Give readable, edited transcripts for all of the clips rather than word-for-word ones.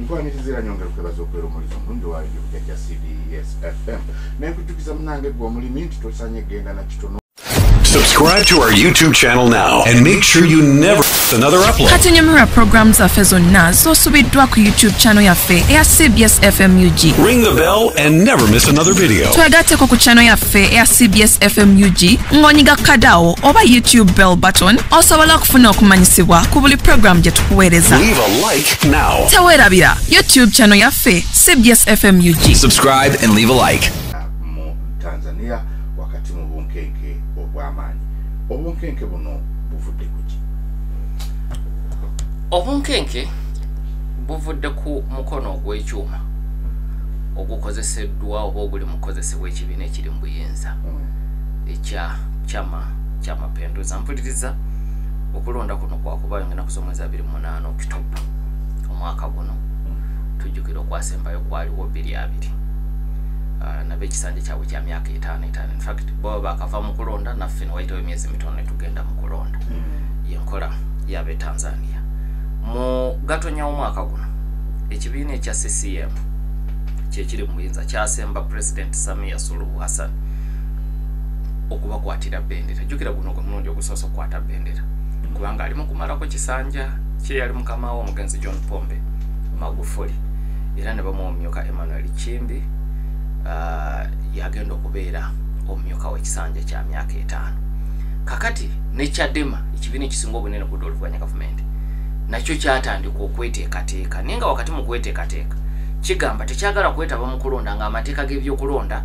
Nkwanitizira nyongera kukebaza okwera omulizo omulundi wa radio ya CBS FM. Nenkujukiza munange gwa mulimi nti tosanye genda na kitono. Subscribe to our YouTube channel now and make sure you never miss another upload. Kati nyamira programs zaffe zonna zosubiddwa ku YouTube channel yaffe eya CBS FM UG. Ring the bell and never miss another video. Twegatteko ku channel yaffe eya CBS FM UG ng'onyiga kadawo oba YouTube bell button osobola okufuna okumanyisibwa ku buli program gye tukuweereza. Leave a like now. Teweerabira YouTube channel yaffe CBS FM UG. Subscribe and leave a like. Mu Tanzania wakati mu bunkenke obw'amaanyi. Obunkenke buno buvudde kuki? Obunkenke buvudde ku mukono ogw'ekyuma ogukozeseddwa oba oguli mukozesebwa ekibiina ekiri mu buyinza ekya kyama penduza mpuliriza okulonda kuno kwakubayo ngena kusomweza 28 Oktoba omwaka guno tujjukira okwasembayo kwaliwo 2 nabe ekisanja kyabwe kya myaka 5. In fact bo bakava mu kulonda naffe waitawo emyezi mitono ne tugenda mu kulonda yenkola yabe Tanzania mu gatonya omwaka guno ekibiina ekya CCM kyekiri mu buyinza kyasemba President Samia Suluhu Hassan okubakwatira bendera jukira guno gomulundi ogusoosa okukwata bendera kubanga alimu kumalako kisanja kye yali mukamawo omugenzi John Pombe Magufuli era ne bamumyoka Emmanuel Chimbi yagenda okubeera omumyoka w'ekisanja kya myaka 5 kakati ne Chadema ekibiina ekisinga obunene ku dolufanya government nakyo kyatandika okweteekateeka ninga wakati mu kweteekateeka kigamba tekyagala kwetaba mu kulonda nga amateeka g'ebyokulonda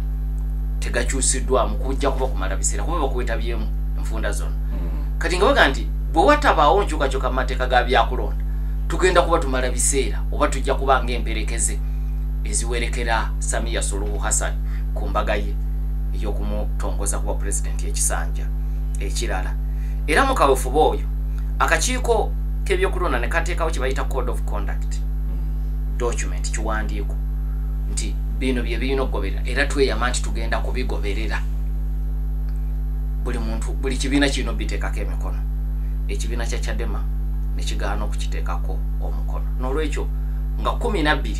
tegakyusiddwa mu kujja kuba kumala biseera kuba bakwetabyemu enfunda zonna kati nga baga nti bwe watabaawo nkyukakyuka mu mateeka ga byakulonda tugenda kuba tumala biseera oba tujja kuba ng'emperekeze eziwerekera Samia Suluhu Hassan ku mbaga ye ey'okumutongoza kuba pulezidenti ekisanja ekirala era mu kaweefube oyo akakiiko k'ebyokulonda ne kateekawo kye bayita code of conduct document kiwandiiko nti bino bye birina okugoberera era tweyama nti tugenda kubigoberera buli muntu buli kibiina kirina obiteekako emikono ekibiina kya Chadema ne kigaana okukiteekako omukono n'olwekyo nga 12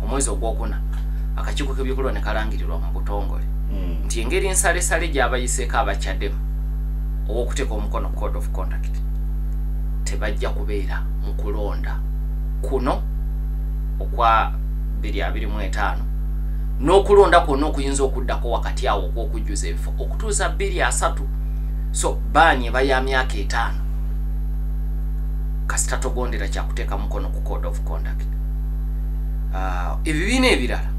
omwezi ogwokuna akakiiko k'ebyokulonda ne kalangirirwa mu butongole nti engeri ensalesale gy'abayiseeko aba Chadema ow'okuteeka omukono code of conduct tebajja kubeera mu kulonda kuno okwa 2025 n'okulonda kwonna okuyinza okuddako wakati awo okw'okujjuza ebifo okutuusa 23 so baani eba ya myaka 5 kasita togondera kyakuteeka mukono ku code of conduct ebibiina ebirala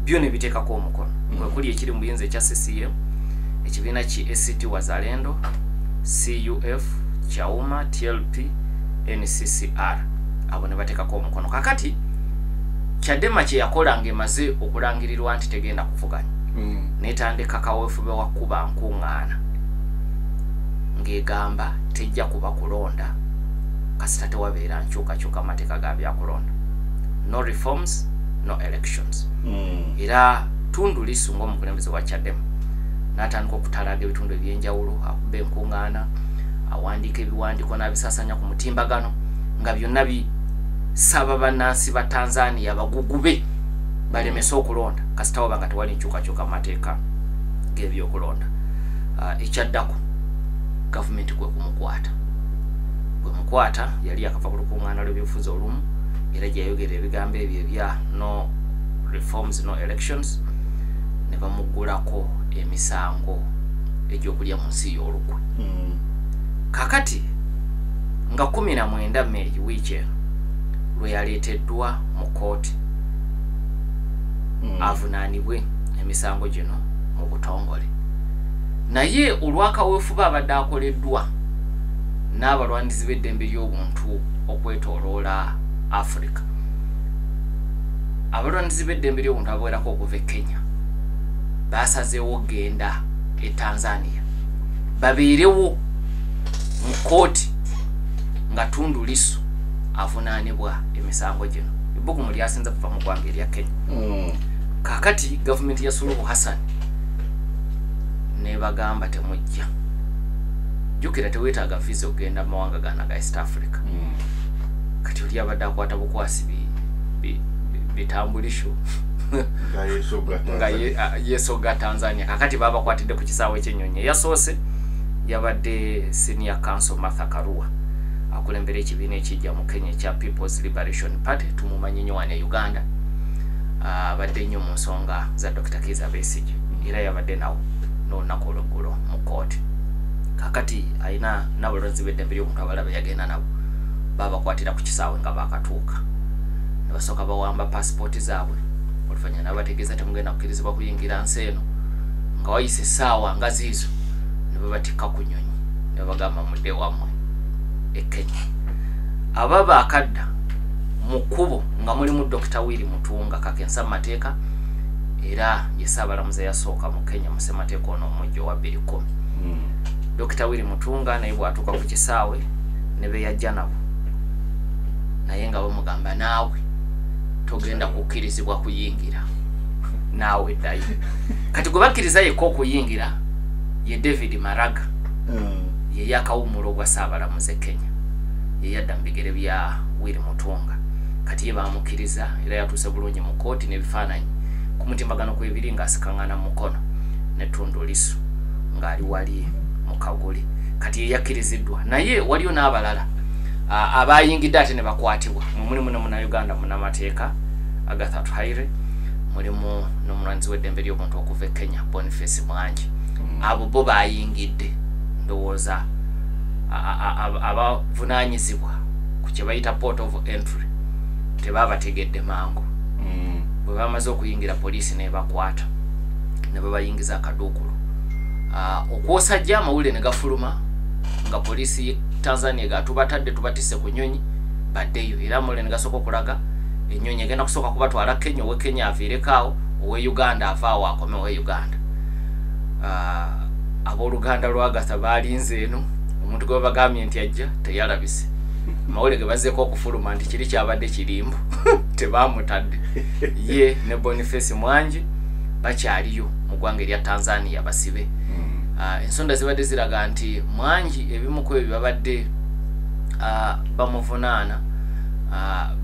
byo ne biteekako omukono kwe kuli ekiri mu buyinza ekya CCM ekibiina ki ACT Wazalendo CUF Chauma TLP NCCR abo ne bateekako omukono kakati Chadema kye yakola ng'emaze okulangirirwa nti tegenda kuvuganya netandika kaweefube wa kuba nkuŋŋaana ng'egamba tejja kuba kulonda kasita tewabeera nkyukakyuka amateeka ga byakulonda no reforms no elections era Tundu Lissu ng'omukulembeze wa Chadema n'atandika okutalaga ebitundu ebyenjawulo akuba enkuŋŋaana awandiika ebiwandiiko n'abisaasanya ku mutimbagano nga byonna bisaba bannansi ba Tanzania bagugube balemese okulonda kasita waba nga tewali nkyukakyuka amateeka g'ebyokulonda ekyaddako gavumenti kwe kumukwata yali akava ku lukuŋŋaana lw'ebyobufuzi olumu era gyayogera ebigambo ebyo ebya no reforms no elections ne bamuggulako emisango egy'okulya mu nsi y'olukwe kakati nga 19 Mei wiiki lwe yaleeteddwa mu kooti avunaanibwe emisango gino mu butongole naye olwakaweefuba abadde akoleddwa n'abalwanirizi b'eddembe ly'obuntu okwetooloola Africa abalwanirizi b'eddembe ly'obuntu abawerako okuva e Kenya basazeewo genda e Tanzania babeerewo mu kooti nga Tundu Lissu avunaanibwa emisango gino ebbugumu lyasinze kuva mu ggwanga erya Kenya kakati gavumenti ya Suluhu Hassan ne bagamba temujja jukira teweetaaga visa okugenda mu mawanga gana ga East Africa kati oli abadde akwata bukwasi bitambulisho nga yesoga Tanzania kakati baba kwatidde ku kisaawe ky'ennyonyi yasoose yabadde senior counsel Martha Karua akulembera ekibiina ekijja mu Kenya ekya People's Liberation Party tumumanyi nnyo wano e Uganda abadde nnyo mu nsonga za Dr. Kizza Besigye era yabadde nawo n'olunaku olw'eggulo mu kooti kakati ayina n'abalonzi b'eddembe ly'omuntu abalaba yagenda nabo babakwatira ku kisaawe nga bakatuuka ne basooka bawamba passport zaabwe oluvannyuma n'abategeeza temugenda kukkirizibwa kuyingira nsi eno nga wayise essaawa nga ziizo ne babatikka ku nnyonyi ne bagamba mudde wammwe e Kenya ababa akadda mu kkubo nga mulimu Dr. Willy Mutunga kakensa mateeka era ye Ssaabalamuzi yasooka mu Kenya mu ssemateeka ono omujjo wa 2010 Dr. Willy Mutunga naye bw'atuuka ku kisaawe ne beyajja nabo naye nga bamugamba naawe togenda kukkirizibwa kuyingira naawe ddayo kati gwe bakkiriza yekka okuyingira ye David Maraga ye yakawumulo ogwa Ssaabalamuzi e Kenya ye yadda mu bigere bya Willy Mutunga kati ye bamukkiriza era yatuuse bulungi mu kooti n'ebifaananyi ku mutimbagano kwebiri ng'asikaŋŋana mu mukono ne Tundu Lissu ng'ali wali mu Kaguli kati ye yakkiriziddwa naye waliyo n'abalala abayingidde ate ne bakwatibwa mulimu ne Munnayuganda munnamateeka Agatha Twaire mulimu n'omulwanzi w'eddembe ly'obuntu okuva e Kenya Boniface Mwangi abo bo bayingidde ndowooza abavunaanyizibwa ku kye bayita port of entry tebabategedde mangu bwe bamaze okuyingira poliisi nebakwata ne babayingiza akaduukulu okwosajja amawulire ne gafuluma nga poliisi Tanzania gatubatadde tubatisse ku nnyonyi baddeyo era amawulire ne gasooka okulaga ennyonyi egenda kusooka kubatwala Kenya owe Kenya aviirekaawo owe Uganda avaawo akome owe Uganda abooluganda lw'Agatha baalinze eno omuntu gwe bagambye nti ajja teyalabise amawulire ge bazzeeko okufuluma nti kiri kyabadde kirimbu tebaamutadde ye ne Boniface Mwangi bakyaliyo mu ggwanga erya Tanzania basibe ensonda zibadde ziraga nti Mwangi ebimu ku ebyo babadde bamuvunaana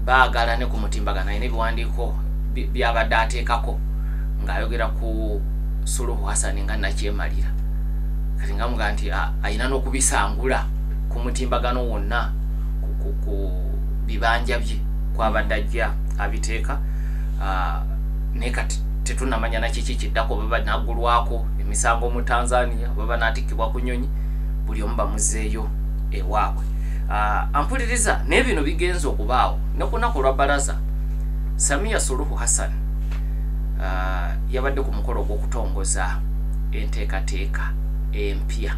baagala ne ku mutimbagano ayina ebiwandiiko byabadde ateekako ng'ayogera ku Suluhu Hassan nga nakyemalira kati nga muga nti ayina n'okubisangula ku mutimbagano wonna ku bibanja bye kwabadde ajja abiteeka naye kati tetunamanya nakiki kiddako baba naggulwako emisango mu Tanzania baba naatikkibwa ku nnyonyi buli omu bamuzeeyo ewaabwe ampuliriza naye bino bigenza okubaawo ne ku lunaku lwa bbalaza Samia Suluhu Hassan yabadde ku mukolo gw'okutongoza enteekateeka empya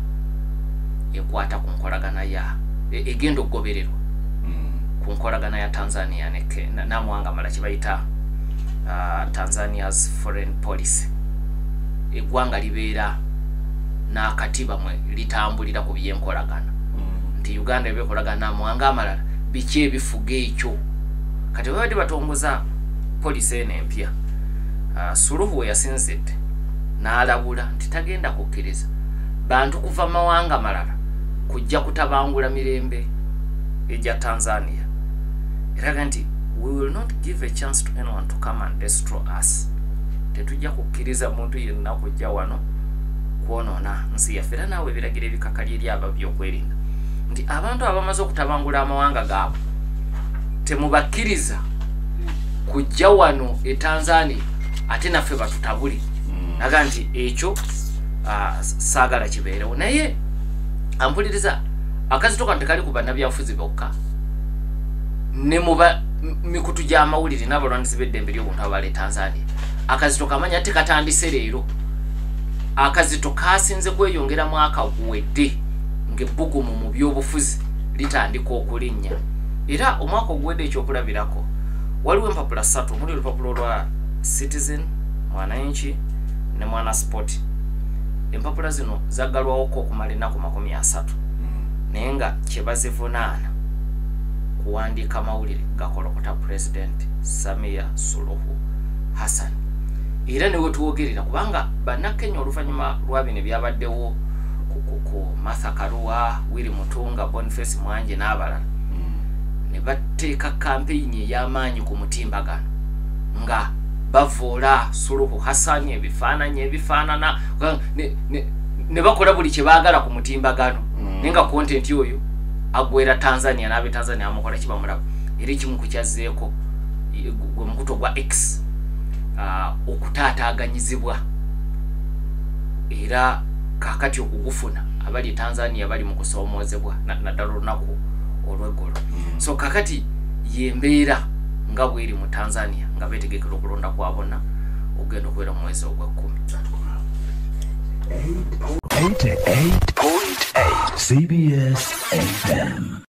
ekwata ku nkolagana ya egenda okugobererwa ku nkolagana ya Tanzania n'amawanga mala kibayita Tanzania's foreign policy eggwanga libeera n'akatiba mwe litambulira ku by'enkolagana nti Uganda ebyekolagana n'amawanga amalala biki ebifuga ekyo kati babadde batongoza poliisi eno empya Suluhu we yasinzidde n'alabula nti tagenda kukkiriza bantu kuva mawanga malala kujja kutabangula mirembe ejja Tanzania eraga nti we will not give a chance to anyone to come and destroy us tetujja kukkiriza muntu yenna kujja wano kwonoona nsi yaffe era naawe ebiragiro ebikakali eri ababy'okwerinda nti abantu abamaze okutabangula amawanga gaabwe temubakkiriza kujja wano e Tanzania ate naffe batutabule naga nti ekyo saagala kibeerewo naye ampuliriza akazito kano tekali ku bannabyabufuzi bokka ne muba mikutu gy'amawulire n'abalwanirizi b'eddembe ly'obuntu abali e Tanzania akazito kamanya ate katandise leero akazito kasinze kweyongera mwaka guwedde ng'ebbugumu mu by'obufuzi litandika okulinnya era omwaka oguwedde ekyokulabirako waliwo empapula 3 omuli olupapula lwa Citizen, Mwananchi ne Mwana Sport. Empapula zino zaggalwawoko okumala ennaku 30 naye nga kye bazivunaana kuwandiika amawulire gakolokota President Samia Suluhu Hassan era ne wetuwogerera kubanga bannakenya oluvannyuma lwa bino byabaddewo ku Martha Karua, Willy Mutunga, Boniface Mwangi n'abalala ne bateeka kampeyini ey'amaanyi ku mutimbagano nga bavoola Suluhu Hassan ebifaananyi ebifaanana ne bakola buli kye baagala ku mutimbagano naye nga kontenti oyo agwera Tanzania n'abe Tanzania amukola kibamulaba era ekimu ku kyazzeeko gwe mukuto gwa X okutaataaganyizibwa era kaakati okugufuna abali Tanzania bali mu kusoomoozebwa naddala olunaku olw'eggolo so kaakati yembeera nga bweri mu Tanzania nga beetegekera okulonda kwa bonna ogenda okubeera mu mwezi ogw'ekkumi. 88.8 CBS FM.